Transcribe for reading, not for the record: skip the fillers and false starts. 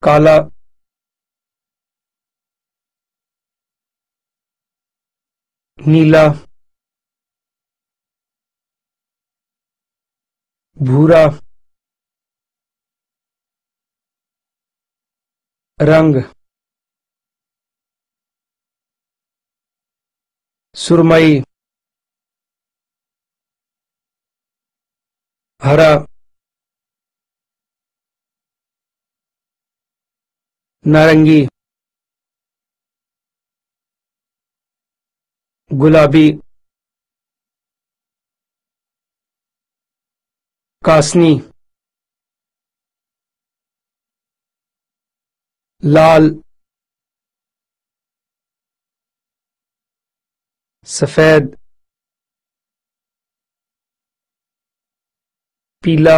काला, नीला, भूरा, रंग, सुरमई, हरा, नारंगी, गुलाबी, कासनी, लाल, सफेद, पीला,